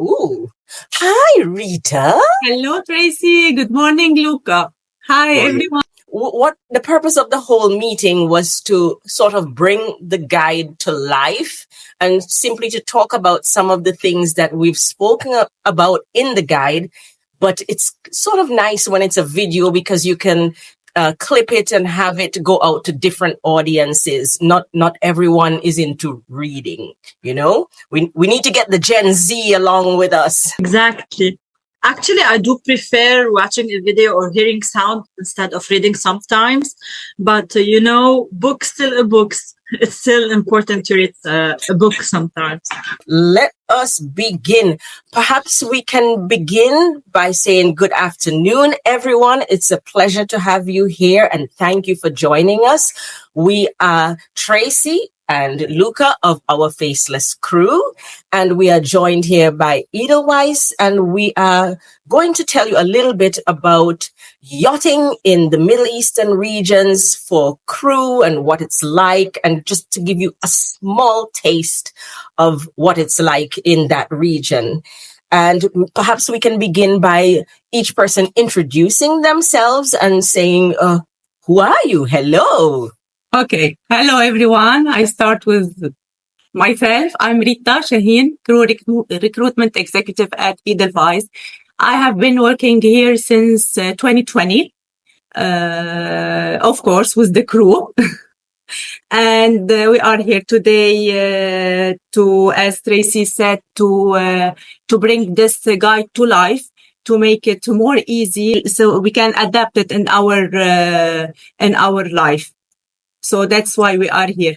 Ooh. Hi, Rita. Hello, Tracy. Good morning, Luca. Hi, everyone. What the purpose of the whole meeting was to sort of bring the guide to life and simply to talk about some of the things that we've spoken about in the guide. But it's sort of nice when it's a video because you can clip it and have it go out to different audiences. Not everyone is into reading, you know? We need to get the Gen Z along with us. Exactly. Actually, I do prefer watching a video or hearing sound instead of reading sometimes. But, books still a books. It's still important to read a book sometimes. Let us begin. Perhaps we can begin by saying good afternoon, everyone. It's a pleasure to have you here and thank you for joining us. We are Tracy and Luca of Our Faceless Crew, and we are joined here by Edelweiss, and we are going to tell you a little bit about yachting in the Middle Eastern regions for crew and what it's like, and just to give you a small taste of what it's like in that region. And perhaps we can begin by each person introducing themselves and saying, who are you? Hello. Okay. Hello, everyone. I start with myself. I'm Rita Shaheen, crew recruitment executive at Edelweiss. I have been working here since 2020, of course, with the crew. And we are here today to, as Tracy said, to bring this guide to life, to make it more easy so we can adapt it in our life. So that's why we are here.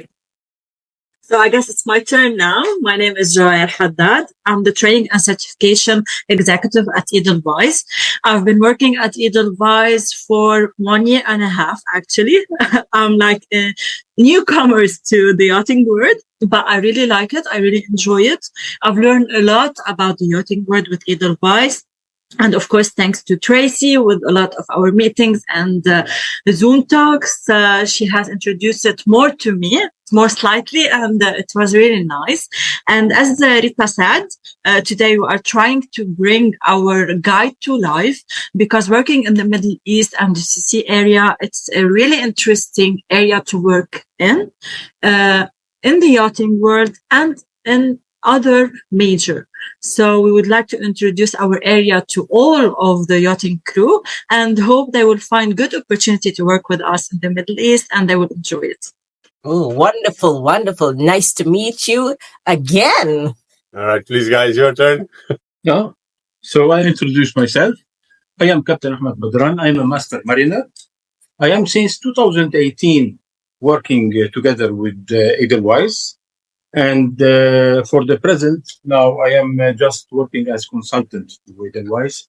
So I guess it's my turn now. My name is Joya Haddad. I'm the training and certification executive at Edelweiss. I've been working at Edelweiss for 1 year and a half, actually. I'm like a newcomer to the yachting world, but I really like it. I really enjoy it. I've learned a lot about the yachting world with Edelweiss. And of course, thanks to Tracy with a lot of our meetings and the Zoom talks, she has introduced it more to me, more slightly, and it was really nice. And as Rita said, today we are trying to bring our guide to life because working in the Middle East and the GCC area, it's a really interesting area to work in the yachting world and in other major. So we would like to introduce our area to all of the yachting crew and hope they will find good opportunity to work with us in the Middle East and they will enjoy it. Oh, wonderful, wonderful. Nice to meet you again. All right, please, guys, your turn. Yeah. So I introduce myself. I am Captain Ahmed Badran. I'm a master mariner. I am since 2018 working together with Edelweiss. And for the present, now I am just working as consultant with Edelweiss.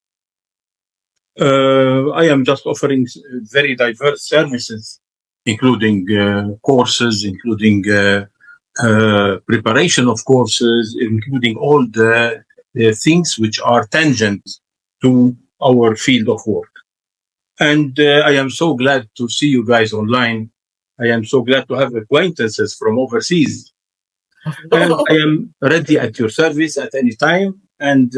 I am just offering very diverse services, including courses, including preparation of courses, including all the things which are tangent to our field of work. And I am so glad to see you guys online. I am so glad to have acquaintances from overseas. And I am ready at your service at any time. And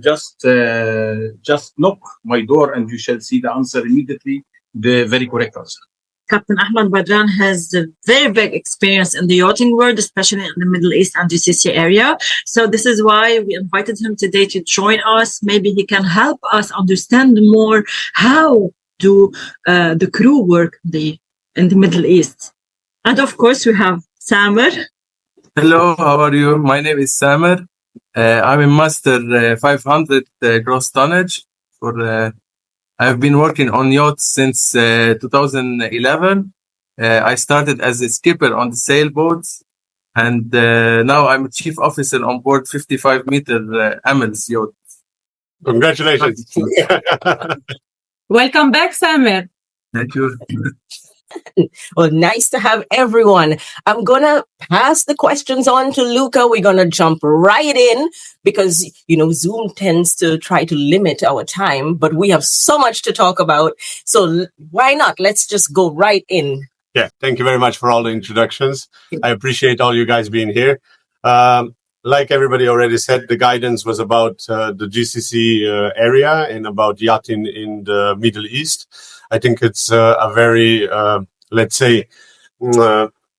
just knock my door and you shall see the answer immediately, the very correct answer. Captain Ahmed Badran has a very big experience in the yachting world, especially in the Middle East and GCC area. So this is why we invited him today to join us. Maybe he can help us understand more how do the crew work in the Middle East. And of course, we have Samer. Hello, how are you? My name is Samer. I'm a master 500 gross tonnage. I've been working on yachts since 2011. I started as a skipper on the sailboats, and now I'm a chief officer on board 55-meter Amels yacht. Congratulations. Welcome back, Samer. Thank you. Well, nice to have everyone. I'm going to pass the questions on to Luca. We're going to jump right in because, Zoom tends to try to limit our time, but we have so much to talk about. So why not? Let's just go right in. Yeah, thank you very much for all the introductions. I appreciate all you guys being here. like everybody already said, the guidance was about the GCC area and about yachting in the Middle East. I think it's a very, let's say,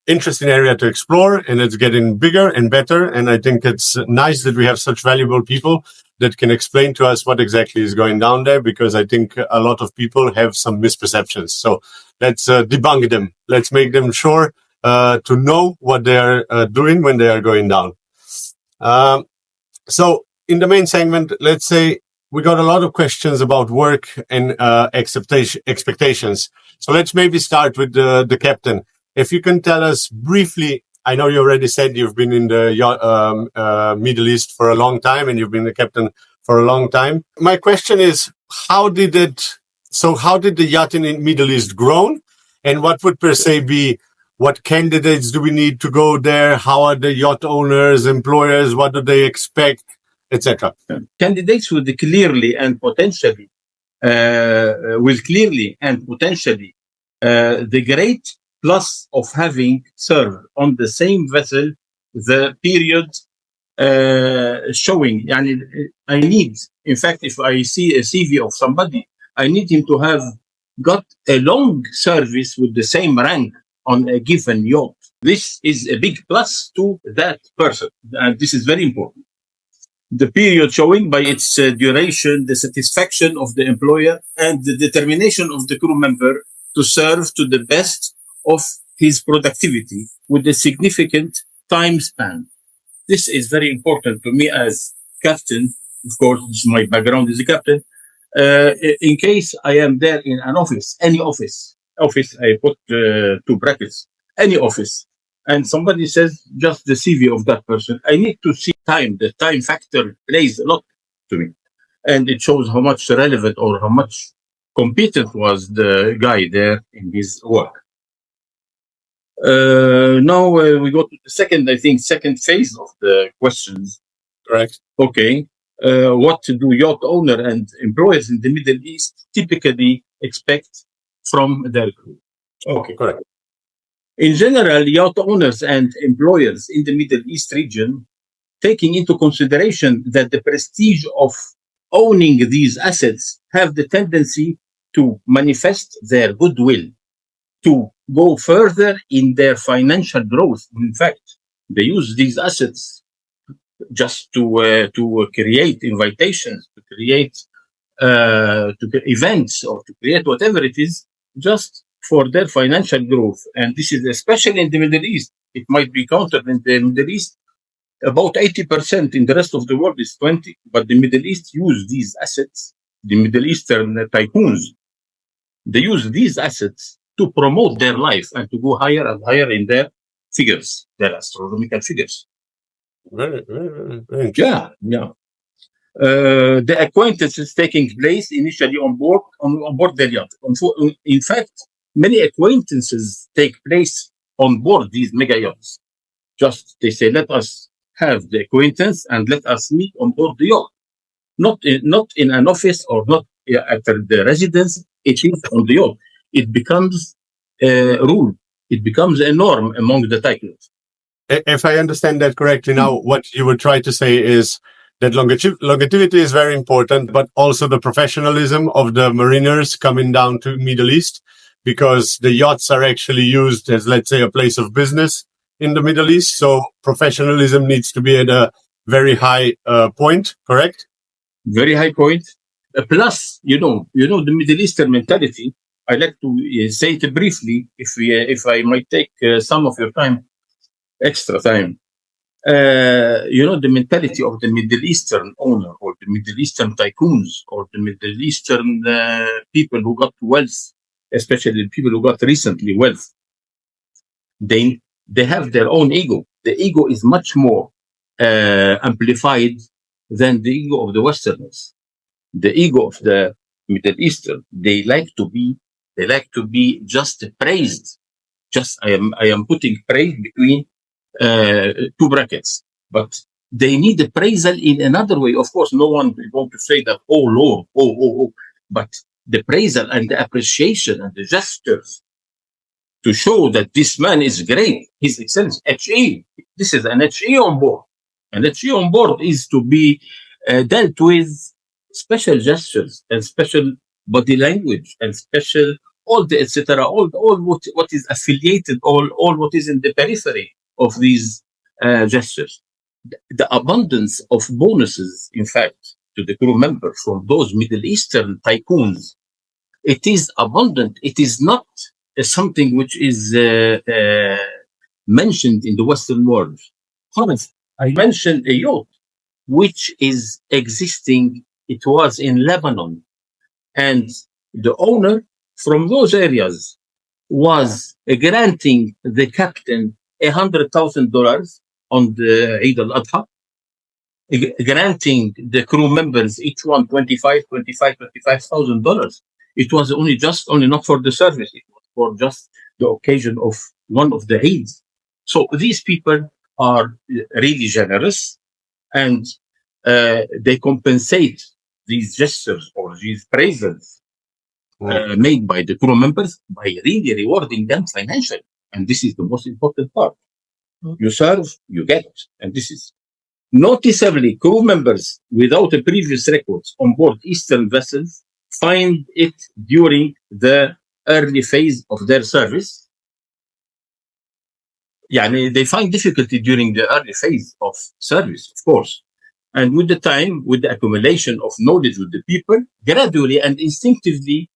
interesting area to explore, and it's getting bigger and better. And I think it's nice that we have such valuable people that can explain to us what exactly is going down there, because I think a lot of people have some misperceptions. So let's debunk them. Let's make them sure to know what they are doing when they are going down. So in the main segment, let's say we got a lot of questions about work and expectations. So let's maybe start with the captain. If you can tell us briefly, I know you already said you've been in the Middle East for a long time and you've been the captain for a long time. My question is, how did the yachting in Middle East grow? And what would per se be, what candidates do we need to go there? How are the yacht owners, employers? What do they expect, etc.? Candidates will clearly and potentially the great plus of having served on the same vessel the period showing. I need, in fact, if I see a CV of somebody, I need him to have got a long service with the same rank on a given yacht. This is a big plus to that person, and this is very important. The period showing by its duration, the satisfaction of the employer, and the determination of the crew member to serve to the best of his productivity with a significant time span. This is very important to me as captain. Of course, my background is a captain. In case I am there in an office, any office, I put two brackets, any office, and somebody says just the CV of that person, I need to see time. The time factor plays a lot to me, and it shows how much relevant or how much competent was the guy there in his work. Now we go to the second phase of the questions. Correct. Okay. What do yacht owner and employers in the Middle East typically expect from their crew? Okay, correct. In general, yacht owners and employers in the Middle East region, taking into consideration that the prestige of owning these assets have the tendency to manifest their goodwill, to go further in their financial growth. In fact, they use these assets just to create invitations, to create events, or to create whatever it is, just for their financial growth. And this is especially in the Middle East. It might be counted in the Middle East. About 80%. In the rest of the world is 20%. But the Middle East use these assets. The Middle Eastern tycoons, they use these assets to promote their life and to go higher and higher in their figures, their astronomical figures. Very, very, very Yeah. The acquaintances taking place initially on board their yacht. In fact, many acquaintances take place on board these mega yachts. Just they say, let us have the acquaintance and let us meet on board the yacht. Not in an office or not at the residence. It is on the yacht. It becomes a rule. It becomes a norm among the tycoons. If I understand that correctly now, what you would try to say is that longevity is very important, but also the professionalism of the mariners coming down to Middle East, because the yachts are actually used as, let's say, a place of business in the Middle East. So professionalism needs to be at a very high point, correct? Very high point. Plus, the Middle Eastern mentality. I like to say it briefly, if I might take some of your time, extra time. The mentality of the Middle Eastern owner, or the Middle Eastern tycoons, or the Middle Eastern people who got wealth, especially people who got recently wealth. They have their own ego. The ego is much more amplified than the ego of the Westerners. The ego of the Middle Eastern, they like to be just praised. Just I am putting praise between two brackets, but they need appraisal in another way. Of course, no one will want to say that, oh Lord, oh, but the appraisal and the appreciation and the gestures to show that this man is great, his excellence, HE. This is an HE on board, And the tree on board is to be dealt with special gestures and special body language and special all the etc. All what is affiliated, all what is in the periphery of these gestures. The abundance of bonuses, in fact, to the crew members from those Middle Eastern tycoons, it is abundant. It is not something which is mentioned in the Western world. Honest, I mentioned a yacht which is existing. It was in Lebanon, and the owner from those areas was granting the captain $100,000 on the Eid al-Adha, granting the crew members each one $25,000. It was only not for the service. It was for just the occasion of one of the Eids. So these people are really generous, and they compensate these gestures or these praises made by the crew members by really rewarding them financially. And this is the most important part. You serve, you get. And this is noticeably crew members without a previous records on board Eastern vessels find it during the early phase of their service. They find difficulty during the early phase of service, of course. And with the time, with the accumulation of knowledge with the people, gradually and instinctively,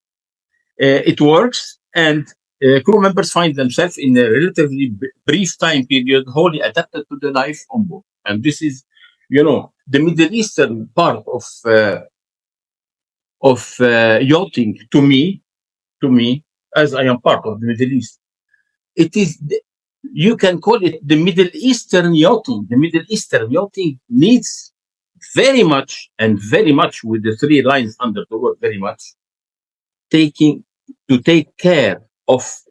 it works, and crew members find themselves in a relatively brief time period wholly adapted to the life on board. And this is, the Middle Eastern part of yachting to me, as I am part of the Middle East, it is. You can call it the Middle Eastern yachting. The Middle Eastern yachting needs very much with the three lines under the word very much, take care of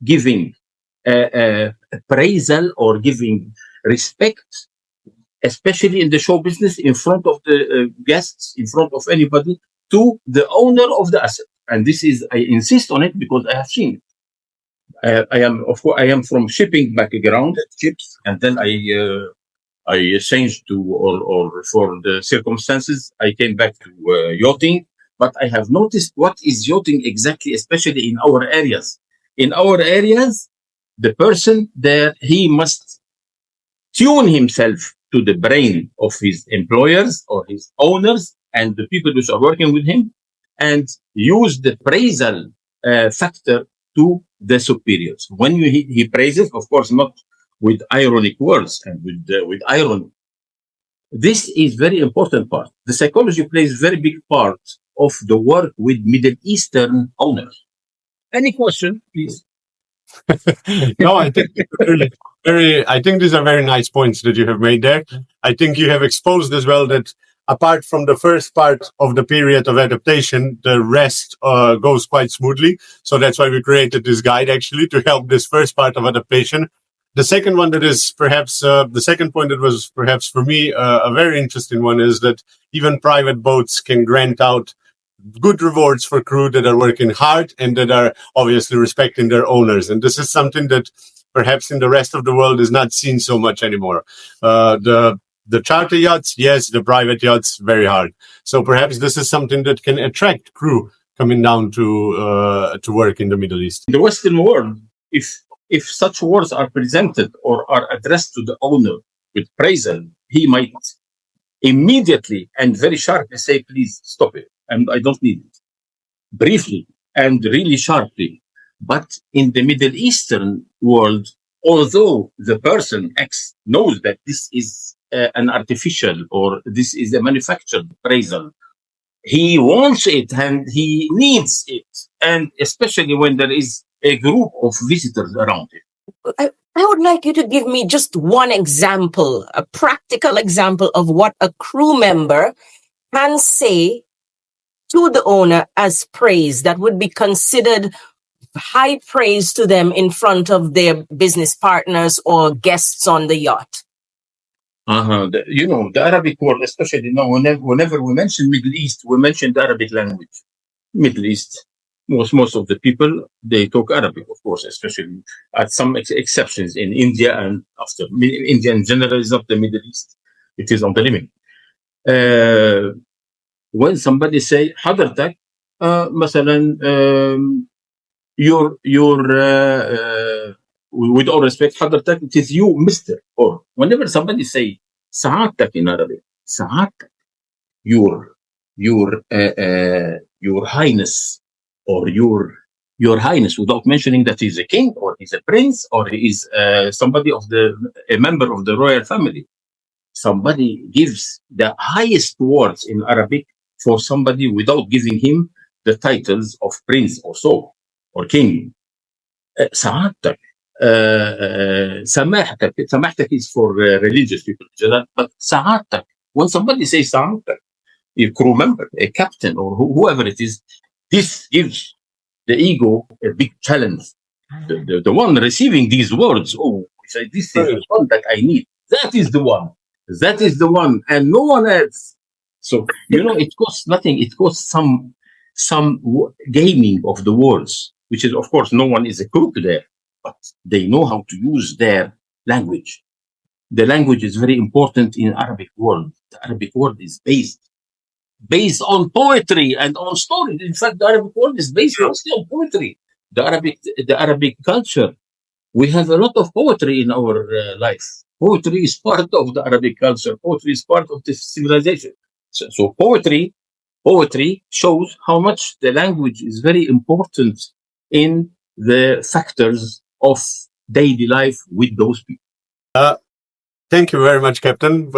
giving appraisal or giving respect, especially in the show business, in front of the guests, in front of anybody, to the owner of the asset. And this is, I insist on it because I have seen it. I am from shipping background, ships, and then I changed to, or for the circumstances, I came back to yachting. But I have noticed what is yachting exactly, especially in our areas. In our areas, the person there, he must tune himself to the brain of his employers or his owners and the people who are working with him, and use the praisal factor to the superiors. When he praises, of course, not with ironic words and with irony. This is very important part. The psychology plays very big part of the work with Middle Eastern owners. Any question, please? No, I think I think these are very nice points that you have made there. I think you have exposed as well that apart from the first part of the period of adaptation, the rest goes quite smoothly. So that's why we created this guide actually to help this first part of adaptation. The second one that is perhaps the second point that was perhaps for me a very interesting one is that even private boats can grant out good rewards for crew that are working hard and that are obviously respecting their owners. And this is something that perhaps in the rest of the world is not seen so much anymore. The charter yachts, yes, the private yachts, very hard. So perhaps this is something that can attract crew coming down to work in the Middle East. In the Western world, if such words are presented or are addressed to the owner with praisal, he might immediately and very sharply say, please stop it. And I don't need it. Briefly and really sharply. But in the Middle Eastern world, although the person X knows that this is an artificial or this is a manufactured appraisal, he wants it and he needs it. And especially when there is a group of visitors around him. I would like you to give me just one example, a practical example of what a crew member can say to the owner as praise that would be considered high praise to them in front of their business partners or guests on the yacht. The Arabic world, especially now, whenever we mention Middle East, we mention the Arabic language. Middle East, most of the people, they talk Arabic, of course, especially at some exceptions in India, and after India in general is not the Middle East. It is on the limit. When somebody say حضرتك مثلا your with all respect حضرتك, it is you Mr. Or whenever somebody say سعادتك in Arabic, سعادتك, your highness, or your highness, without mentioning that he's a king or he's a prince or he is somebody of a member of the royal family. Somebody gives the highest words in Arabic for somebody without giving him the titles of prince or so or king. سعادتك, سماحتك. سماحتك is for religious people, but سعادتك, when somebody says سعادتك, a crew member, a captain, or whoever it is, this gives the ego a big challenge. The one receiving these words, say, this is the one that I need. That is the one. That is the one, and no one else. So, it costs nothing. It costs some gaming of the words, which is, of course, no one is a crook there, but they know how to use their language. The language is very important in Arabic world. The Arabic world is based on poetry and on stories. In fact, the Arabic world is based mostly on poetry. The Arabic culture, we have a lot of poetry in our life. Poetry is part of the Arabic culture. Poetry is part of this civilization. So poetry shows how much the language is very important in the factors of daily life with those people. Thank you very much, Captain.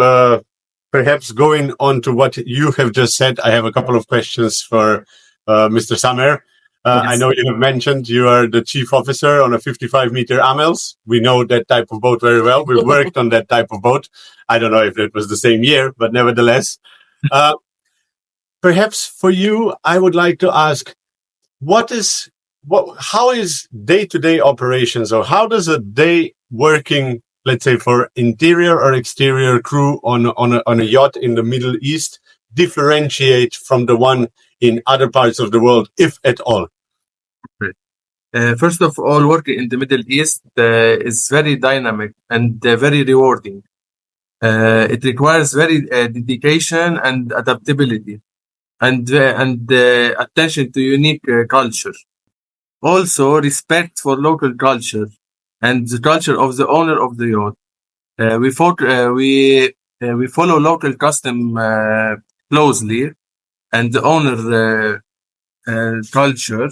Perhaps going on to what you have just said, I have a couple of questions for Mr. Samer. Yes. I know you have mentioned you are the chief officer on a 55-meter Amels. We know that type of boat very well. We worked on that type of boat. I don't know if it was the same year, but nevertheless. Perhaps for you, I would like to ask, how is day-to-day operations, or how does a day working, let's say, for interior or exterior crew on a yacht in the Middle East differentiate from the one in other parts of the world, if at all? First of all, working in the Middle East is very dynamic and very rewarding. It requires very dedication and adaptability and attention to unique culture. Also, respect for local culture and the culture of the owner of the yacht. We follow local custom closely and the owner culture,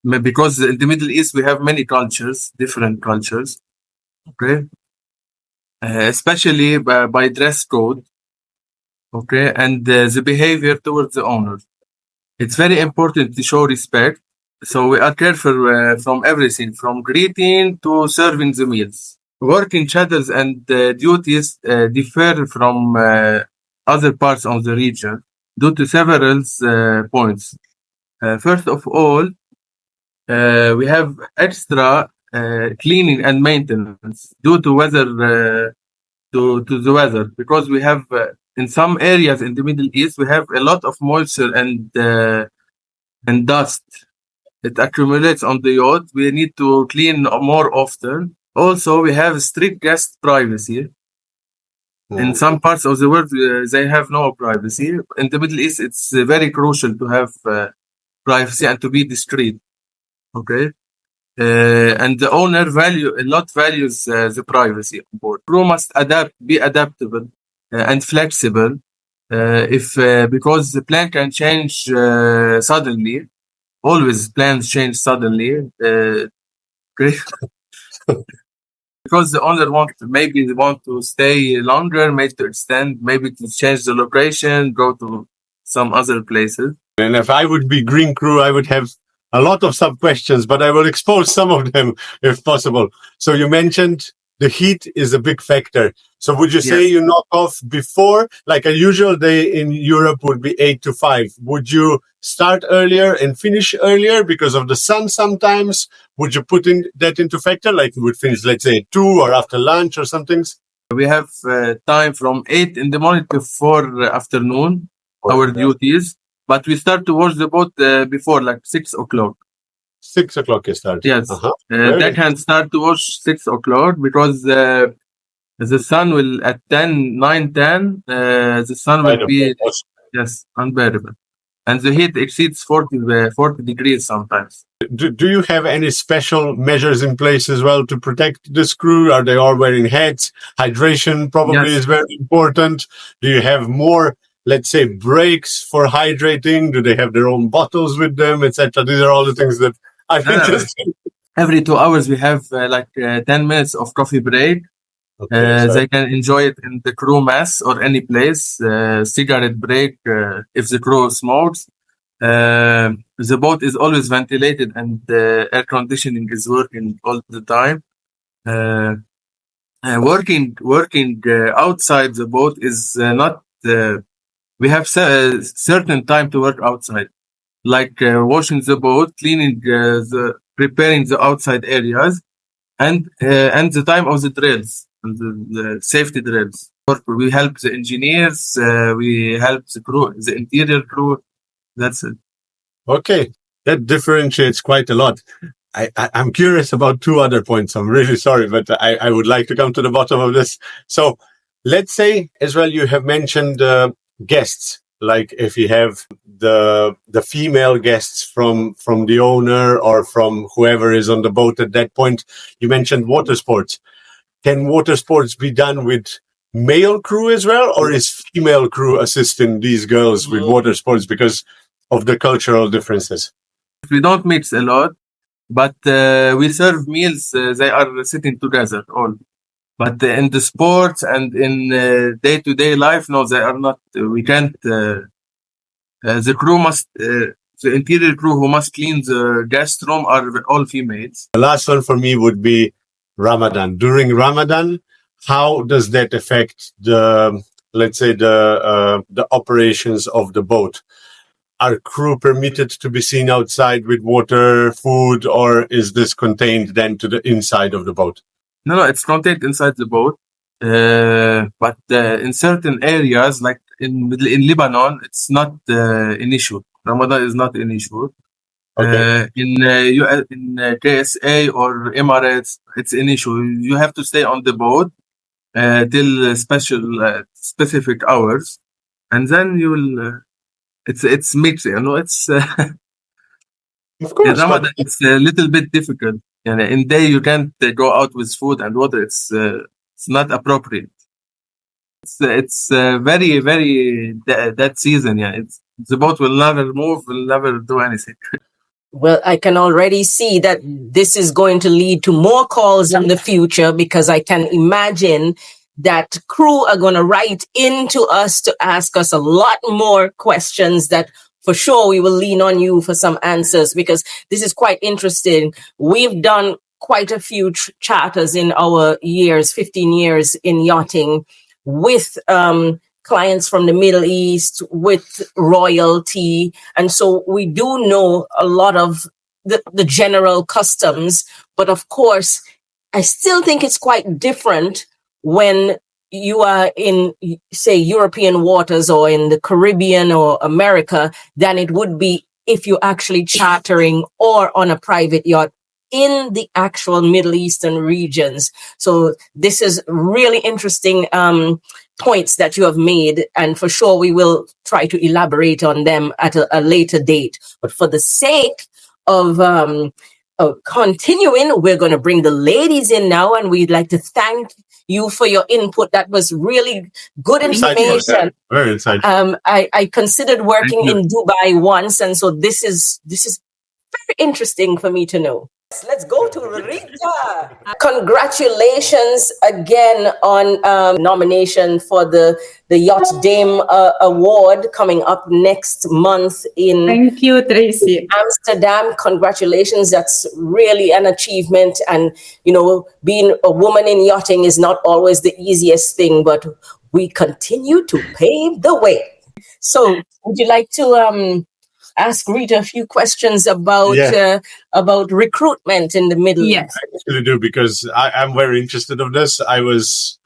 because in the Middle East we have many cultures, different cultures, okay, especially by dress code, okay, and the behavior towards the owner. It's very important to show respect. So we are careful from everything, from greeting to serving the meals. Working shadows and duties differ from other parts of the region due to several points. First of all, we have extra cleaning and maintenance due to weather, to the weather, because we have in some areas in the Middle East we have a lot of moisture and dust. It accumulates on the yacht. We need to clean more often. Also, we have strict guest privacy. In some parts of the world, they have no privacy. In the Middle East, it's very crucial to have privacy and to be discreet. Okay, and the owner values the privacy on board. Crew must be adaptable and flexible, because the plan can change suddenly. Always plans change suddenly. Okay. Because the owner maybe want to stay longer, maybe to extend, maybe to change the location, go to some other places. And if I would be green crew, I would have a lot of sub-questions, but I will expose some of them if possible. So you mentioned the heat is a big factor. So would you say you knock off before, like a usual day in Europe would be 8 to 5? Would you start earlier and finish earlier because of the sun sometimes? Would you put that into factor, like you would finish, let's say, 2 or after lunch or something? We have time from 8 in the morning to 4 afternoon, our duties, but we start to wash the boat before, like 6 o'clock. 6 o'clock you start? Yes. That can start to wash 6 o'clock because The sun will at 10, 9, 10. The sun will be unbearable, and the heat exceeds 40 degrees sometimes. Do you have any special measures in place as well to protect this crew? Are they all wearing hats? Hydration probably is very important. Do you have more, let's say, breaks for hydrating? Do they have their own bottles with them, etc.? These are all the things that I'm interested in. Every 2 hours, we have 10 minutes of coffee break. They can enjoy it in the crew mess or any place. Cigarette break if the crew smokes. The boat is always ventilated and air conditioning is working all the time. Working outside the boat is not. We have certain time to work outside, like washing the boat, cleaning, preparing the outside areas, and the time of the drills, the safety drills. We help the engineers. We help the crew, the interior crew. That's it. Okay, that differentiates quite a lot. I'm curious about two other points. I'm really sorry, but I would like to come to the bottom of this. So let's say as well, you have mentioned guests, like if you have the female guests from the owner or from whoever is on the boat at that point. You mentioned water sports. Can water sports be done with male crew as well, or is female crew assisting these girls with water sports because of the cultural differences? We don't mix a lot, but we serve meals. They are sitting together all. But in the sports and in day-to-day life, no, they are not. We can't. The crew must. The interior crew who must clean the guest room are all females. The last one for me would be Ramadan. During Ramadan, how does that affect the, let's say, the operations of the boat? Are crew permitted to be seen outside with water, food, or is this contained then to the inside of the boat? No, it's contained inside the boat. But in certain areas, like in Lebanon, it's not an issue. Ramadan is not an issue. Okay. In KSA or Emirates, it's an issue. You have to stay on the boat till specific hours, and then you will. It's mixed, you know. It's of course. in Ramadan, it's a little bit difficult. And in day you can't go out with food and water. It's not appropriate. It's very that season. Yeah, the boat will never move, will never do anything. Well, I can already see that this is going to lead to more calls in the future, because I can imagine that crew are going to write into us to ask us a lot more questions that for sure we will lean on you for some answers, because this is quite interesting. We've done quite a few charters in our years, 15 years in yachting, with clients from the Middle East, with royalty. And so we do know a lot of the general customs. But of course, I still think it's quite different when you are in, say, European waters or in the Caribbean or America than it would be if you're actually chartering or on a private yacht in the actual Middle Eastern regions. So this is really interesting points that you have made, and for sure we will try to elaborate on them at a later date. But for the sake of continuing, we're going to bring the ladies in now, and we'd like to thank you for your input. That was really good information. Very insightful. I considered working in Dubai once, and so this is very interesting for me to know. Let's go to Rita. Congratulations again on nomination for the Yacht Dame Award coming up next month in Thank you, Tracy. Amsterdam. Congratulations. That's really an achievement. And, you know, being a woman in yachting is not always the easiest thing, but we continue to pave the way. So would you like to ask Rita a few questions about recruitment in the Middle East? Yes. I actually do, because I'm very interested in this. I was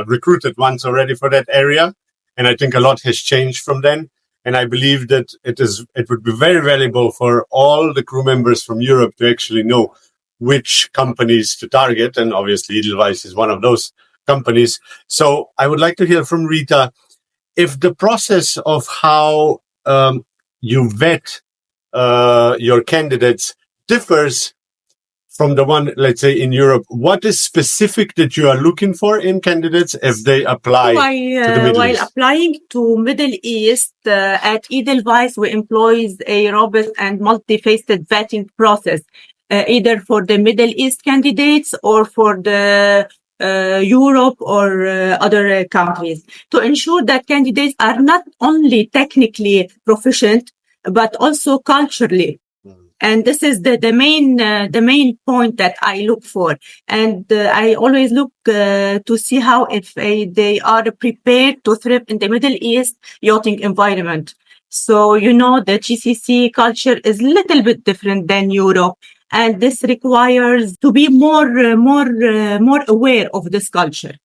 recruited once already for that area, and I think a lot has changed from then. And I believe that it would be very valuable for all the crew members from Europe to actually know which companies to target. And obviously Edelweiss is one of those companies. So I would like to hear from Rita if the process of how you vet your candidates differs from the one, let's say, in Europe. What is specific that you are looking for in candidates if they apply to the Middle While East? applying to Middle East, at Edelweiss, we employ a robust and multifaceted vetting process, either for the Middle East candidates or for the Europe or other countries, to ensure that candidates are not only technically proficient, but also culturally. And this is the main point that I look for. And I always look to see how if they are prepared to thrive in the Middle East yachting environment. So, the GCC culture is a little bit different than Europe. And this requires to be more aware of this culture.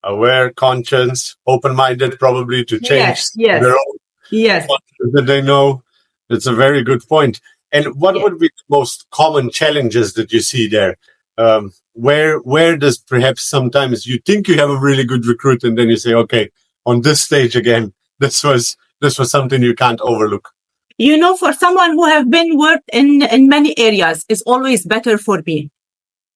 Aware, conscious, open-minded, probably to change Yes. their own culture that they know. It's a very good point. And what would be the most common challenges that you see there? Where does perhaps sometimes you think you have a really good recruit and then you say, okay, on this stage again, this was something you can't overlook? For someone who have been worked in many areas, it's always better for me.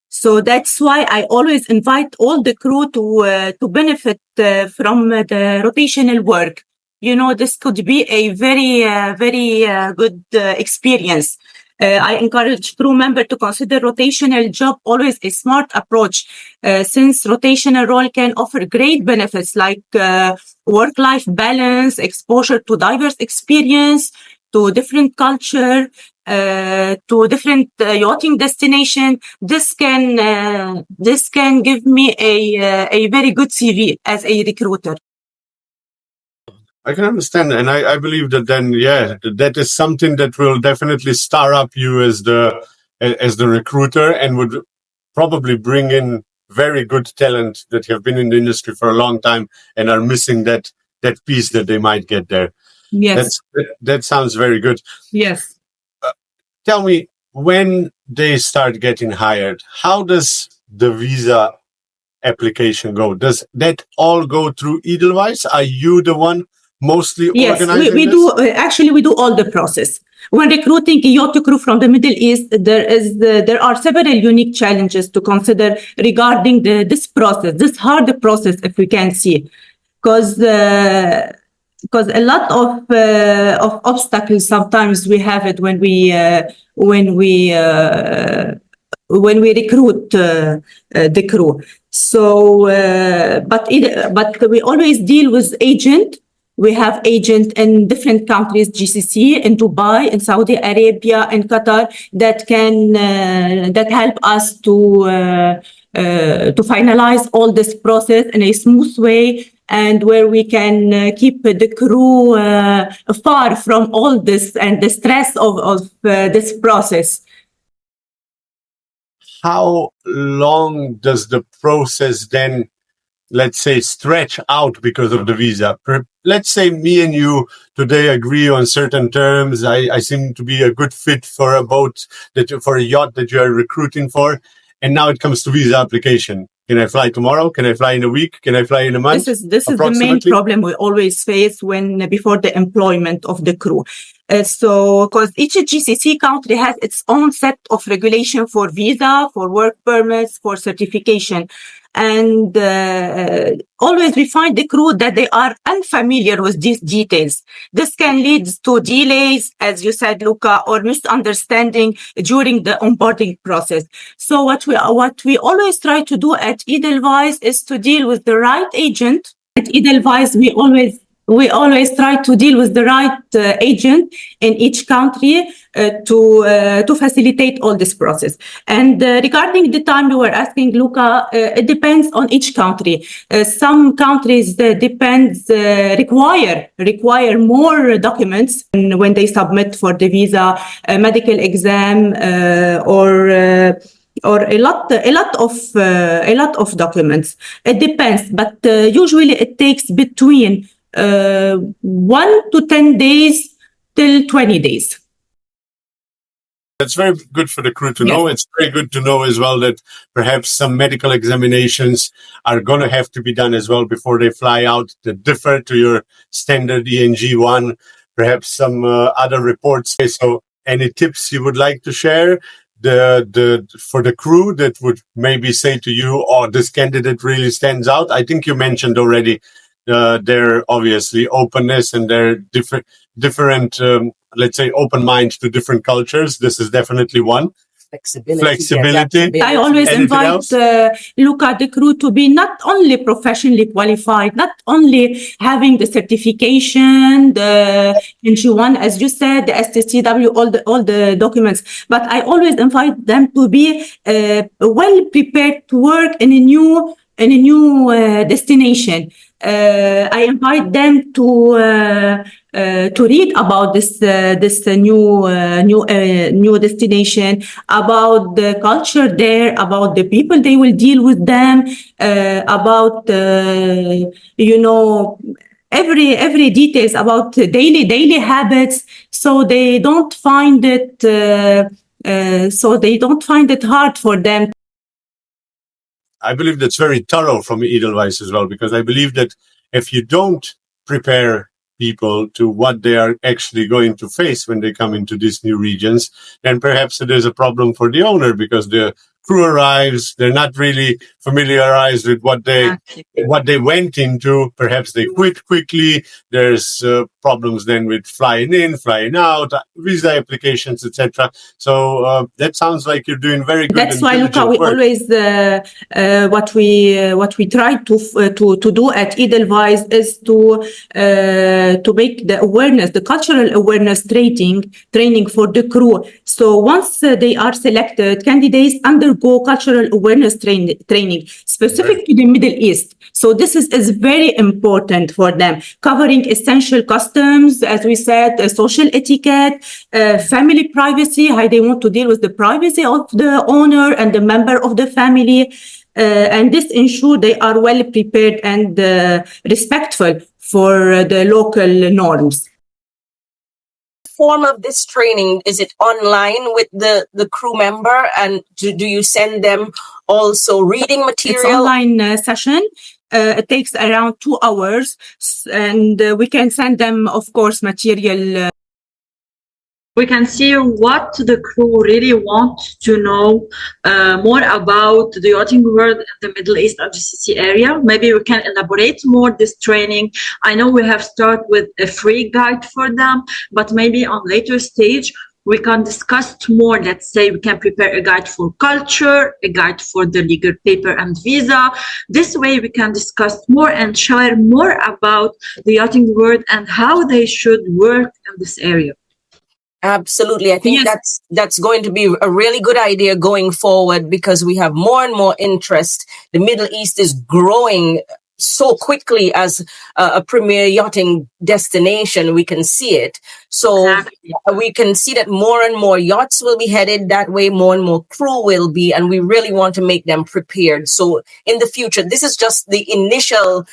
So that's why I always invite all the crew to benefit from the rotational work. This could be a very good experience. I encourage crew members to consider rotational job always a smart approach, since rotational role can offer great benefits like work-life balance, exposure to diverse experience, to different culture, to different yachting destination. This can give me a very good CV as a recruiter. I can understand, and I believe that then, that is something that will definitely stir up you as the recruiter and would probably bring in very good talent that have been in the industry for a long time and are missing that piece that they might get there. Yes. That sounds very good. Yes. Tell me, when they start getting hired, how does the visa application go? Does that all go through Edelweiss? Are you the one mostly organizing Yes, we do. Actually, we do all the process. When recruiting a yacht crew from the Middle East, there are several unique challenges to consider regarding this process, this hard process, if we can see, because a lot of obstacles sometimes we have it when we recruit the crew. So, but we always deal with agent. We have agents in different countries, GCC, in Dubai, in Saudi Arabia, in Qatar, that can that help us to finalize all this process in a smooth way, and where we can keep the crew far from all this and the stress of this process. How long does the process then, let's say, stretch out because of the visa? Let's say me and you today agree on certain terms. I seem to be a good fit for a boat for a yacht that you are recruiting for. And now it comes to visa application. Can I fly tomorrow? Can I fly in a week? Can I fly in a month? This is the main problem we always face before the employment of the crew. So, because each GCC country has its own set of regulation for visa, for work permits, for certification. And always we find the crew that they are unfamiliar with these details. This can lead to delays, as you said, Luca, or misunderstanding during the onboarding process. So what we always try to do at Edelweiss is to deal with the right agent. At Edelweiss, we always try to deal with the right agent in each country to facilitate all this process. And regarding the time you were asking, Luca, it depends on each country. Some countries require more documents when they submit for the visa, medical exam, or a lot of documents. It depends, but usually it takes between 1 to 10 days till 20 days. That's very good for the crew to know. It's very good to know as well that perhaps some medical examinations are going to have to be done as well before they fly out that differ to your standard ENG-1, perhaps some other reports. So any tips you would like to share for the crew that would maybe say to you, oh, this candidate really stands out? I think you mentioned already their obviously openness and their different let's say, open mind to different cultures. This is definitely one. Flexibility. I always invite Luca, the crew, to be not only professionally qualified, not only having the certification, the NG1, as you said, the STCW, all the documents, but I always invite them to be well prepared to work in a new destination. I invite them to read about this new destination, about the culture there, about the people they will deal with them, about every details about daily habits, so they don't find it hard for them. I believe that's very thorough from Edelweiss as well, because I believe that if you don't prepare people to what they are actually going to face when they come into these new regions, then perhaps it is a problem for the owner, because the crew arrives, they're not really familiarized with what they went into. Perhaps they quit quickly. There's problems then with flying in, flying out, visa applications, etc. So that sounds like you're doing very good. That's why, Luca, we always what we try to do at Edelweiss is to make the awareness, the cultural awareness training for the crew. So once they are selected, candidates undergo cultural awareness training specific to the Middle East. So this is very important for them, covering essential customs, as we said, social etiquette, family privacy, how they want to deal with the privacy of the owner and the member of the family. And this ensures they are well prepared and respectful for the local norms. Form of this training, is it online with the crew member, and do you send them also reading material? It's online session. It takes around 2 hours, and we can send them, of course, material. We can see what the crew really want to know more about the yachting world in the Middle East and GCC area. Maybe we can elaborate more this training. I know we have started with a free guide for them, but maybe on later stage, we can discuss more. Let's say we can prepare a guide for culture, a guide for the legal paper and visa. This way we can discuss more and share more about the yachting world and how they should work in this area. Absolutely. I think that's going to be a really good idea going forward, because we have more and more interest. The Middle East is growing so quickly as a premier yachting destination. We can see it. So we can see that more and more yachts will be headed that way, more and more crew will be, and we really want to make them prepared. So in the future, this is just the initial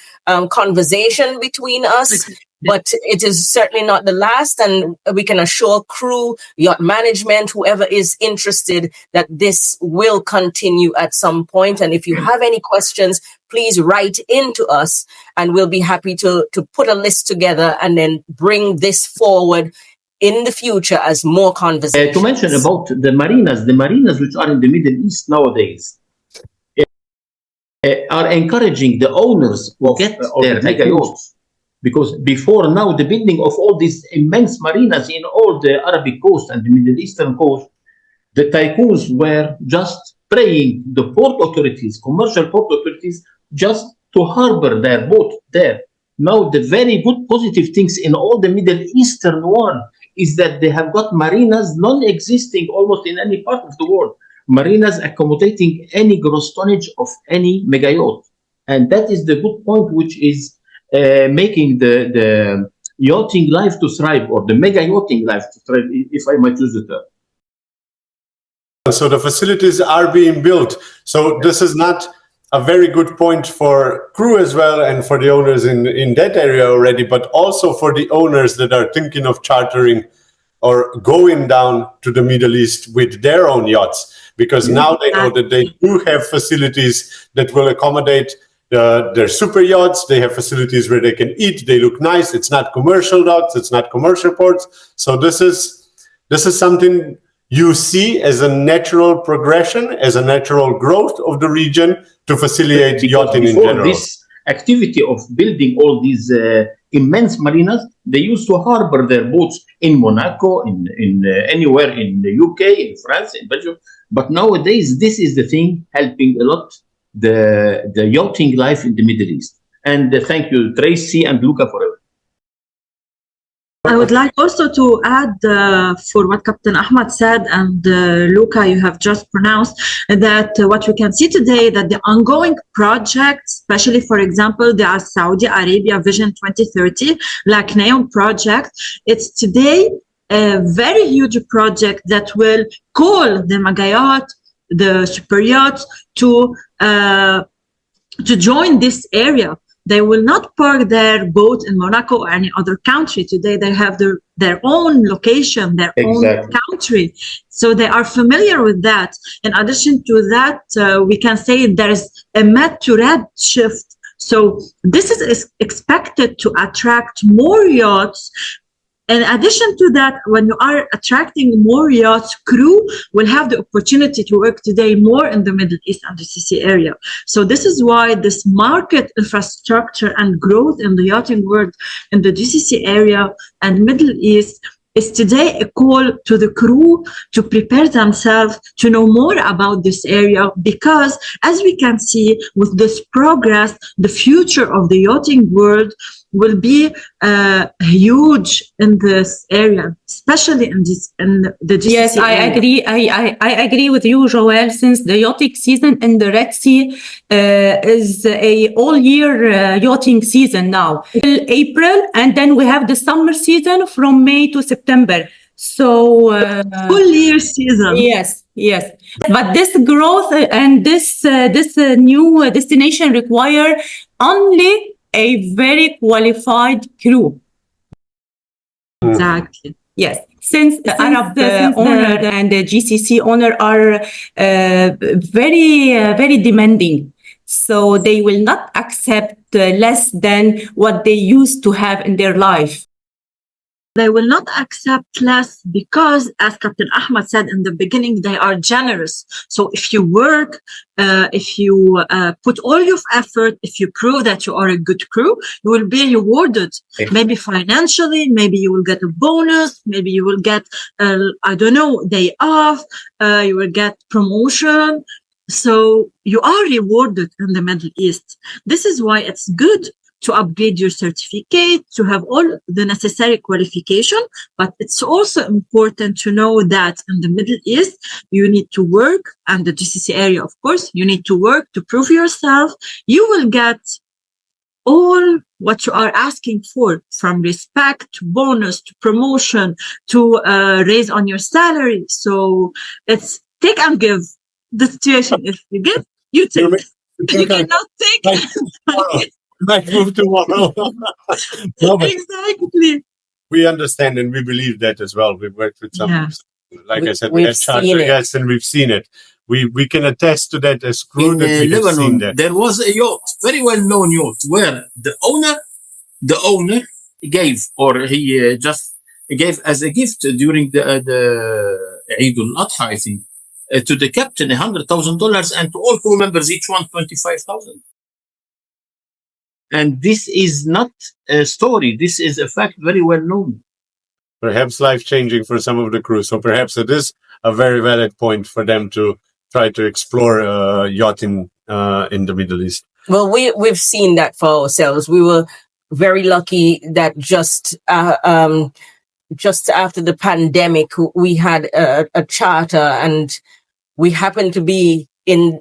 conversation between us. But it is certainly not the last, and we can assure crew, yacht management, whoever is interested, that this will continue at some point. And if you have any questions, please write into us, and we'll be happy to put a list together and then bring this forward in the future as more conversations. To mention about the marinas which are in the Middle East nowadays are encouraging the owners to get their mega yachts. Because before now, the building of all these immense marinas in all the Arabic coast and the Middle Eastern coast, the tycoons were just praying the port authorities, commercial port authorities, just to harbor their boat there. Now, the very good positive things in all the Middle Eastern one is that they have got marinas non-existing almost in any part of the world. Marinas accommodating any gross tonnage of any mega yacht. And that is the good point, which is making the yachting life to thrive, or the mega yachting life to thrive, if I might use the term. So the facilities are being built. So this is not a very good point for crew as well, and for the owners in that area already, but also for the owners that are thinking of chartering or going down to the Middle East with their own yachts, because now they know that they do have facilities that will accommodate their super yachts. They have facilities where they can eat. They look nice. It's not commercial docks. It's not commercial ports. So this is something you see as a natural progression, as a natural growth of the region to facilitate yachting in general. This activity of building all these immense marinas, they used to harbor their boats in Monaco, in anywhere in the UK, in France, in Belgium. But nowadays, this is the thing helping a lot the yachting life in the Middle East. And thank you, Tracy and Luca, for it. I would like also to add for what Captain Ahmad said and Luca, you have just pronounced, that what we can see today, that the ongoing projects, especially, for example, the Saudi Arabia Vision 2030, like NEOM project, it's today a very huge project that will call the mega yacht, the super yachts to join this area. They will not park their boat in Monaco or any other country. Today, they have their own location, their own country. So they are familiar with that. In addition to that, we can say there is a Med to Red shift. So this is expected to attract more yachts. In addition to that, when you are attracting more yachts, crew will have the opportunity to work today more in the Middle East and the GCC area. So this is why this market infrastructure and growth in the yachting world in the GCC area and Middle East is today a call to the crew to prepare themselves to know more about this area, because as we can see with this progress, the future of the yachting world will be huge in this area, especially in the GCC Yes, I area. agree. I agree with you, Joelle, since the yachting season in the Red Sea is a all-year yachting season now. Till April, and then we have the summer season from May to September. So Full year season. Yes. But this growth and this new destination require only a very qualified crew. Exactly. Yes, since the Arab owner and the GCC owner are very demanding. So they will not accept less than what they used to have in their life. They will not accept less because, as Captain Ahmad said in the beginning, they are generous. So if you work, if you put all your effort, if you prove that you are a good crew, you will be rewarded. Maybe financially, maybe you will get a bonus, maybe you will get, day off, you will get promotion. So you are rewarded in the Middle East. This is why it's good to upgrade your certificate, to have all the necessary qualification. But it's also important to know that in the Middle East, you need to work, and the GCC area, of course, you need to work to prove yourself. You will get all what you are asking for, from respect to bonus to promotion to raise on your salary. So it's take and give. The situation, if you give, you take. You cannot take. Might move tomorrow. No, Exactly. We understand and we believe that as well. We've worked with some, like I said, we have charter guests and we've seen it. We can attest to that as crew that we have seen that. There was a yacht, very well-known yacht, where the owner gave, or he just gave as a gift during the Eid al-Adha, I think, to the captain $100,000, and to all crew members, each one $25,000. And this is not a story. This is a fact, very well known. Perhaps life-changing for some of the crew. So perhaps it is a very valid point for them to try to explore yachting in the Middle East. Well, we've seen that for ourselves. We were very lucky that just after the pandemic, we had a charter, and we happened to be in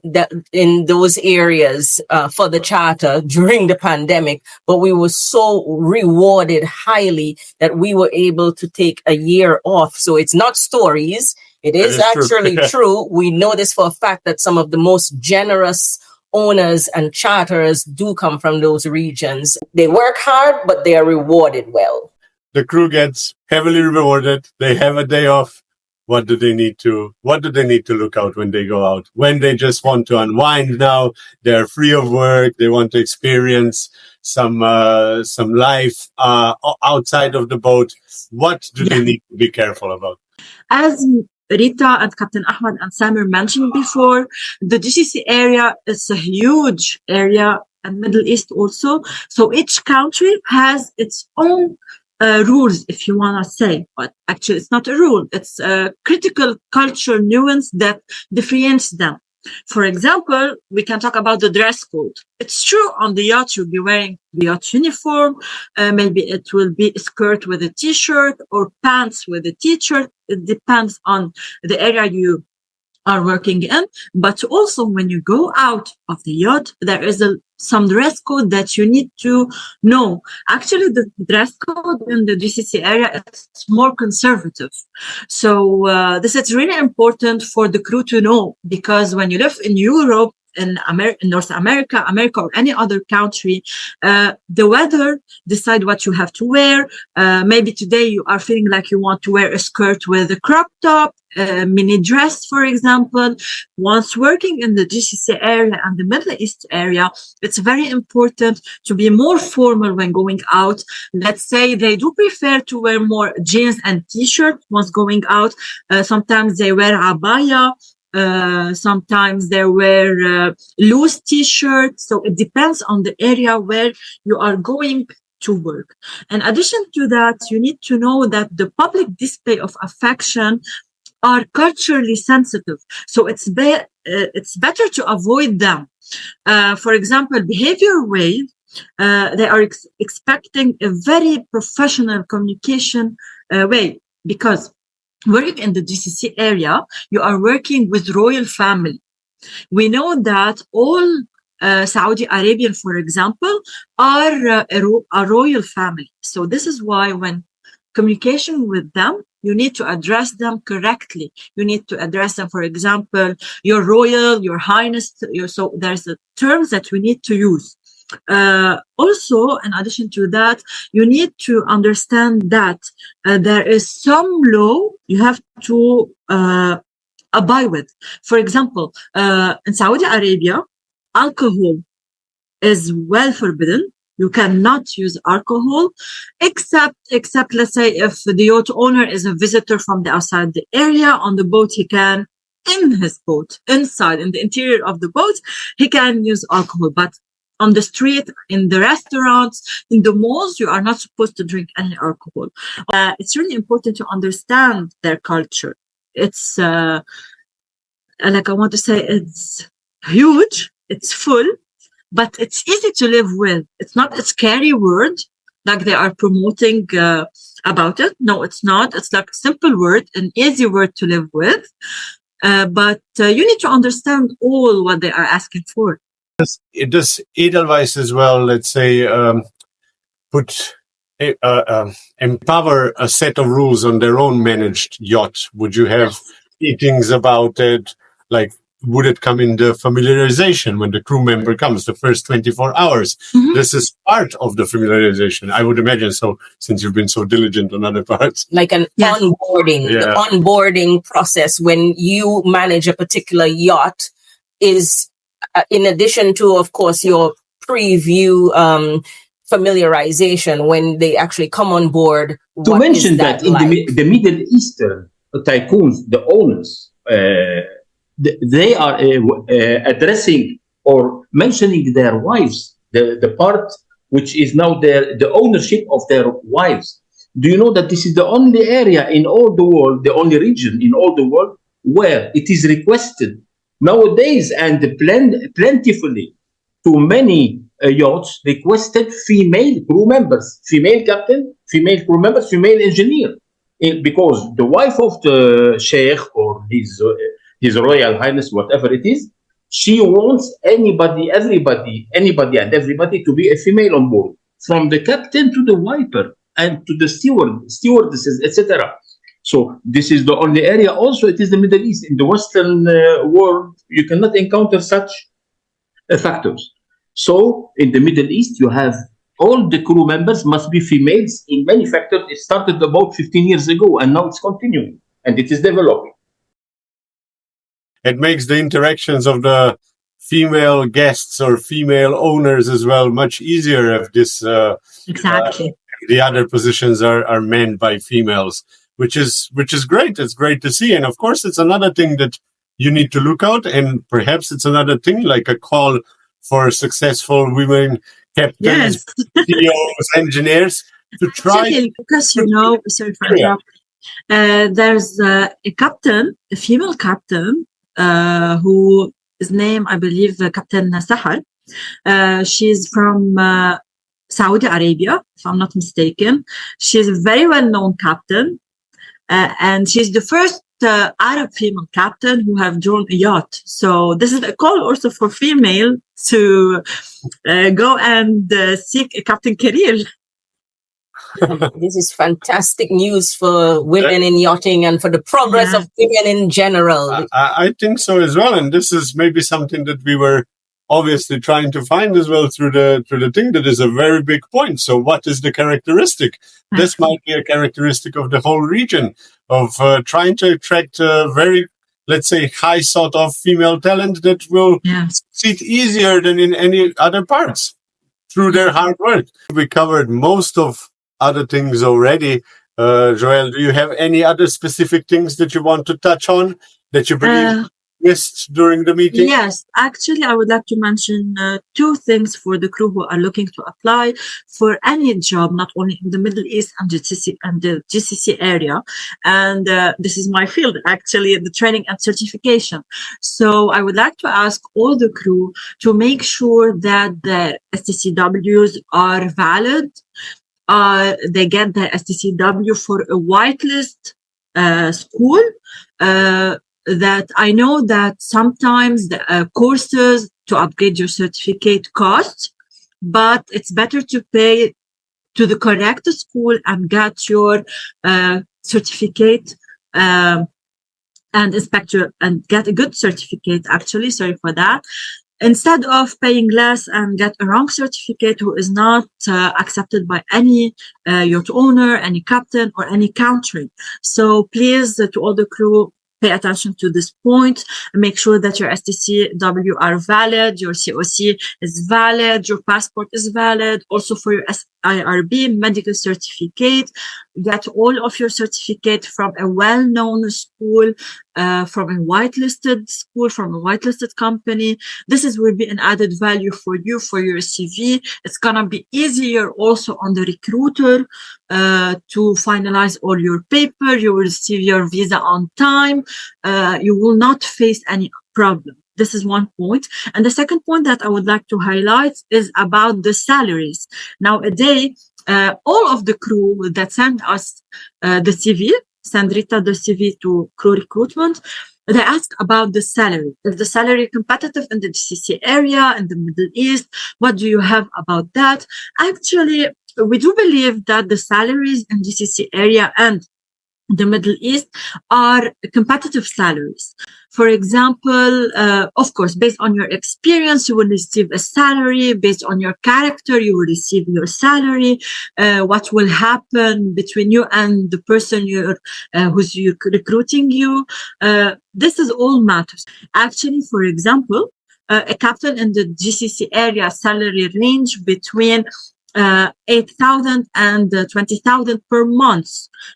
those areas for the charter during the pandemic, but we were so rewarded highly that we were able to take a year off. So it's not stories. It is actually true. We know this for a fact that some of the most generous owners and charters do come from those regions. They work hard, but they are rewarded well. the crew gets heavily rewarded. They have a day off. What do they need to look out when they go out? When they just want to unwind now, they're free of work. They want to experience some life outside of the boat. What do they need to be careful about? As Rita and Captain Ahmed and Samir mentioned before, the GCC area is a huge area, and Middle East also. So each country has its own rules, if you want to say, but actually it's not a rule. It's a critical culture nuance that differentiates them. For example, we can talk about the dress code. It's true on the yacht, you'll be wearing the yacht uniform. Maybe it will be a skirt with a t-shirt or pants with a t-shirt. It depends on the area you are working in. But also when you go out of the yacht, there is some dress code that you need to know. Actually, the dress code in the GCC area is more conservative. So this is really important for the crew to know, because when you live in Europe, in North America, or any other country, the weather decide what you have to wear. Maybe today you are feeling like you want to wear a skirt with a crop top, mini dress, for example. Once working in the GCC area and the Middle East area, it's very important to be more formal when going out. Let's say they do prefer to wear more jeans and t-shirt once going out. Sometimes they wear abaya. Sometimes they wear loose t-shirts. So it depends on the area where you are going to work. In addition to that, you need to know that the public display of affection are culturally sensitive. So it's better to avoid them. For example, behavior way, they are expecting a very professional communication way, because working in the GCC area, you are working with royal family. We know that all Saudi Arabian, for example, are a royal family. So this is why when communication with them, you need to address them correctly. You need to address them, for example, your royal, your highness. So there's terms that we need to use. Also, in addition to that, you need to understand that there is some law you have to abide with. For example, in Saudi Arabia, alcohol is well forbidden. You cannot use alcohol, except let's say if the yacht owner is a visitor from the outside the area on the boat, he can, in his boat, inside, in the interior of the boat, he can use alcohol. But on the street, in the restaurants, in the malls, you are not supposed to drink any alcohol. It's really important to understand their culture. It's, like I want to say, it's huge, it's full, but it's easy to live with. It's not a scary word like they are promoting about it. No, it's not. It's like a simple word, an easy word to live with. But you need to understand all what they are asking for. Does Edelweiss as well, let's say, empower a set of rules on their own managed yacht? Would you have meetings about it? Like, would it come in the familiarization when the crew member comes, the first 24 hours? Mm-hmm. This is part of the familiarization, I would imagine so, since you've been so diligent on other parts. Like an onboarding, the onboarding process when you manage a particular yacht is, in addition to, of course, your preview familiarization when they actually come on board. To mention that in the Middle Eastern tycoons, the owners, they are addressing or mentioning their wives, the part which is now the ownership of their wives. Do you know that this is the only area in all the world, the only region in all the world where it is requested nowadays and plentifully to many yachts requested female crew members, female captain, female crew members, female engineer, because the wife of the sheikh or his royal highness, whatever it is, she wants anybody and everybody to be a female on board, from the captain to the wiper and to the stewardesses, etc. So this is the only area. Also, it is the Middle East. In the Western world, you cannot encounter such factors. So in the Middle East, you have all the crew members must be females in many factors. It started about 15 years ago, and now it's continuing, and it is developing. It makes the interactions of the female guests or female owners as well much easier if this Exactly. The other positions are manned by females, which is great. It's great to see, and of course, it's another thing that you need to look out, and perhaps it's another thing like a call for successful women captains, CEOs, engineers to try. Because sorry for interrupting. There's a female captain, who is named, I believe, Captain Sahar. She's from Saudi Arabia, if I'm not mistaken. She's a very well-known captain, and she's the first Arab female captain who have drawn a yacht. So this is a call also for female to go and seek a captain career. This is fantastic news for women in yachting and for the progress of women in general. I think so as well, and this is maybe something that we were obviously trying to find as well through the thing. That is a very big point. So what is the characteristic? This might be a characteristic of the whole region of trying to attract very, let's say, high sort of female talent that will succeed easier than in any other parts through their hard work. We covered most of other things already. Joelle, do you have any other specific things that you want to touch on that you believe missed during the meeting? Yes, actually, I would like to mention two things for the crew who are looking to apply for any job, not only in the Middle East and the GCC area. And this is my field, actually, the training and certification. So I would like to ask all the crew to make sure that their STCWs are valid. They get their STCW for a whitelist school. That I know that sometimes the courses to upgrade your certificate cost, but it's better to pay to the correct school and get your certificate and inspector and get a good certificate. Actually, sorry for that. Instead of paying less and get a wrong certificate who is not accepted by any yacht owner, any captain, or any country. So please, to all the crew, pay attention to this point and make sure that your STCW are valid, your COC is valid, your passport is valid. Also for your IRB medical certificate, get all of your certificate from a well-known school, from a whitelisted school, from a whitelisted company. This will be an added value for you, for your CV. It's gonna be easier also on the recruiter to finalize all your paper. You will receive your visa on time. You will not face any problem. This is one point. And the second point that I would like to highlight is about the salaries. Nowadays, all of the crew that send us the CV, send Rita the CV to crew recruitment, they ask about the salary. Is the salary competitive in the GCC area, in the Middle East? What do you have about that? Actually, we do believe that the salaries in GCC area and the Middle East are competitive salaries. For example, of course, based on your experience, you will receive a salary. Based on your character, you will receive your salary. What will happen between you and the person who's recruiting you? This is all matters. Actually, for example, a captain in the GCC area salary range between 8,000 and 20,000 per month,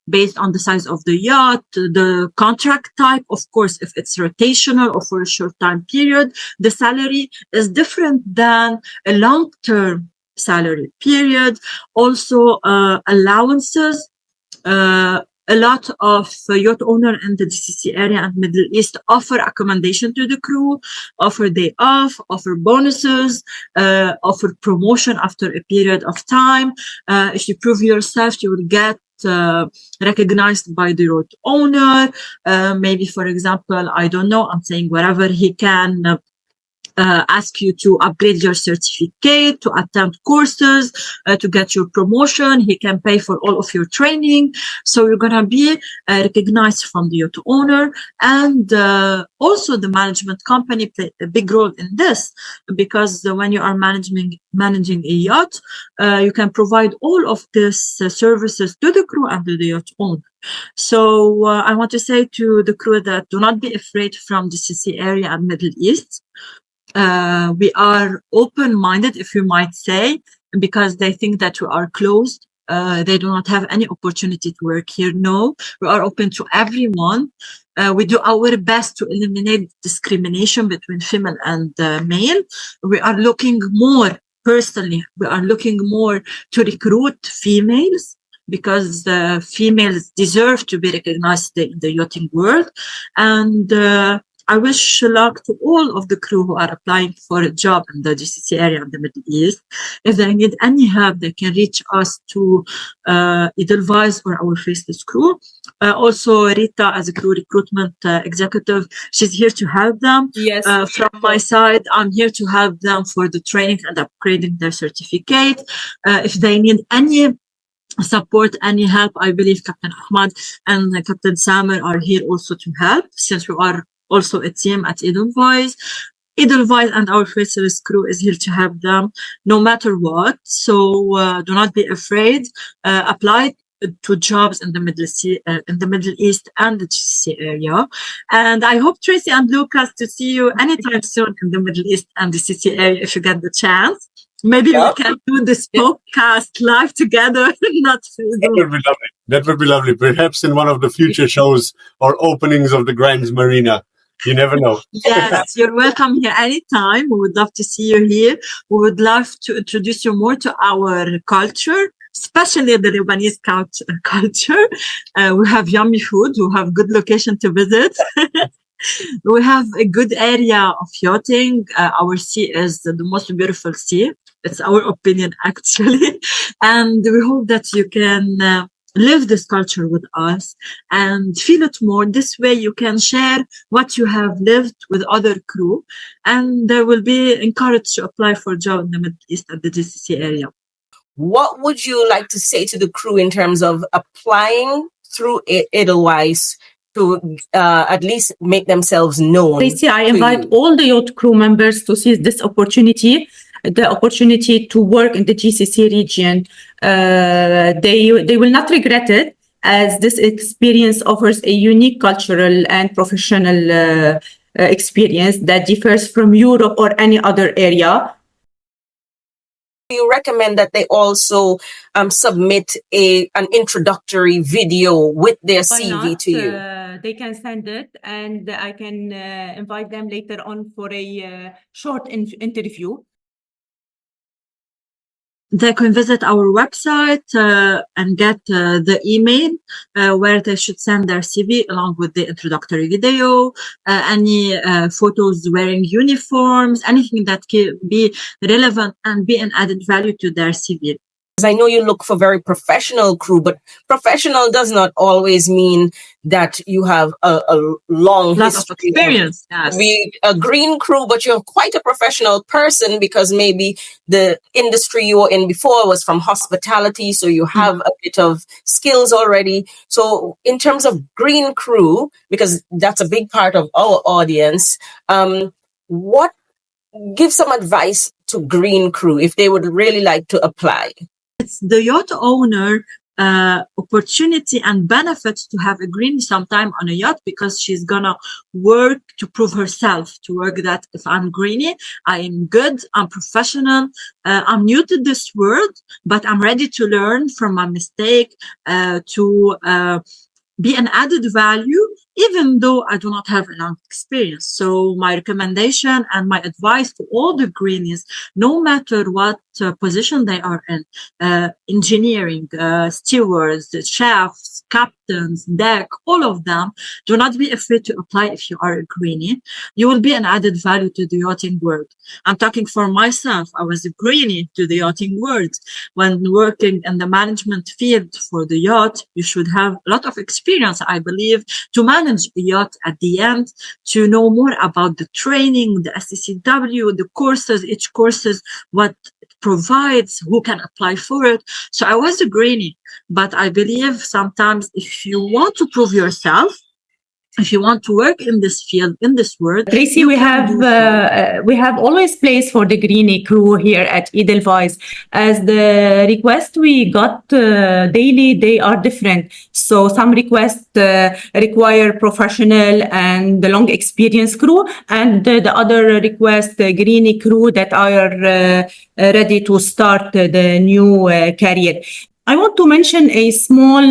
based on the size of the yacht, the contract type. Of course, if it's rotational or for a short time period, the salary is different than a long-term salary period. Also, allowances. A lot of yacht owners in the GCC area and Middle East offer accommodation to the crew, offer day off, offer bonuses, offer promotion after a period of time. If you prove yourself, you will get recognized by the yacht owner. Maybe, for example, I don't know, I'm saying wherever he can ask you to upgrade your certificate, to attend courses, to get your promotion. He can pay for all of your training. So you're going to be recognized from the yacht owner, and also the management company play a big role in this, because when you are managing a yacht, you can provide all of these services to the crew and to the yacht owner. So I want to say to the crew that do not be afraid from the GCC area and Middle East. We are open-minded, if you might say, because they think that we are closed. They do not have any opportunity to work here. No, we are open to everyone. We do our best to eliminate discrimination between female and male. We are looking more, personally, we are looking more to recruit females, because females deserve to be recognized in the yachting world. And I wish luck to all of the crew who are applying for a job in the GCC area and the Middle East. If they need any help, they can reach us to Edelweiss or Our Faceless Crew. Also, Rita, as a crew recruitment executive, she's here to help them. Yes. From my side, I'm here to help them for the training and upgrading their certificate. If they need any support, any help, I believe Captain Ahmad and Captain Samer are here also to help, since we are also a team at Edelweiss. Edelweiss and Our Faceless Crew is here to help them no matter what. So do not be afraid. Apply to jobs in the Middle East and the GCC area. And I hope Tracy and Lucas to see you anytime soon in the Middle East and the GCC area if you get the chance. Maybe we can do this podcast live together, not through Zoom. That would be lovely. That would be lovely. Perhaps in one of the future shows or openings of the Grand Marina. You never know. Yes, you're welcome here anytime. We would love to see you here. We would love to introduce you more to our culture, especially the Lebanese culture. We have yummy food. We have good location to visit. We have a good area of yachting. Our sea is the most beautiful sea. It's our opinion, actually. And we hope that you can live this culture with us and feel it more. This way you can share what you have lived with other crew, and they will be encouraged to apply for a job in the Middle East and the GCC area. What would you like to say to the crew in terms of applying through Edelweiss to at least make themselves known? Tracy, I invite all the yacht crew members to seize this opportunity, the opportunity to work in the GCC region. They will not regret it, as this experience offers a unique cultural and professional experience that differs from Europe or any other area. You recommend that they also submit an introductory video with their CV to you? They can send it, and I can invite them later on for a short interview. They can visit our website and get the email where they should send their CV along with the introductory video, any photos wearing uniforms, anything that can be relevant and be an added value to their CV. I know you look for very professional crew, but professional does not always mean that you have a long Lot of experience. Yes. Be a green crew, but you're quite a professional person, because maybe the industry you were in before was from hospitality, so you have a bit of skills already. So in terms of green crew, because that's a big part of our audience, give some advice to green crew if they would really like to apply? It's the yacht owner opportunity and benefits to have a green sometime on a yacht, because she's gonna work to prove herself, to work that if I'm greenie, I am good, I'm professional, I'm new to this world, but I'm ready to learn from my mistake, to be an added value, even though I do not have enough experience. So my recommendation and my advice to all the greenies, no matter what position they are in, engineering, stewards, chefs, captains, deck, all of them. Do not be afraid to apply if you are a greenie. You will be an added value to the yachting world. I'm talking for myself. I was a greenie to the yachting world. When working in the management field for the yacht, you should have a lot of experience, I believe, to manage a yacht at the end, to know more about the training, the SCCW, the courses, each courses, what it provides, who can apply for it. So I was a greenie, but I believe sometimes if you want to prove yourself, if you want to work in this field, in this world, Tracy, we have always place for the greenie crew here at Edelweiss. As the requests we got daily, they are different. So some requests require professional and the long experience crew, and the other requests greenie crew that are ready to start the new career. I want to mention a small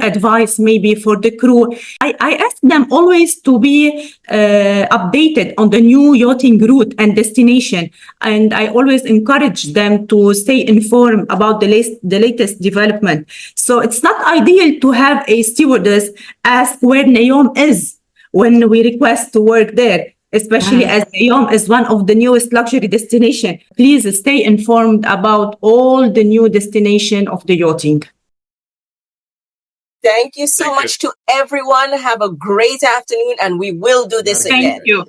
advice maybe for the crew. I ask them always to be updated on the new yachting route and destination. And I always encourage them to stay informed about the latest development. So it's not ideal to have a stewardess ask where NEOM is when we request to work there, especially as NEOM is one of the newest luxury destinations. Please stay informed about all the new destination of the yachting. Thank you so much to everyone. Have a great afternoon, and we will do this again. Thank you.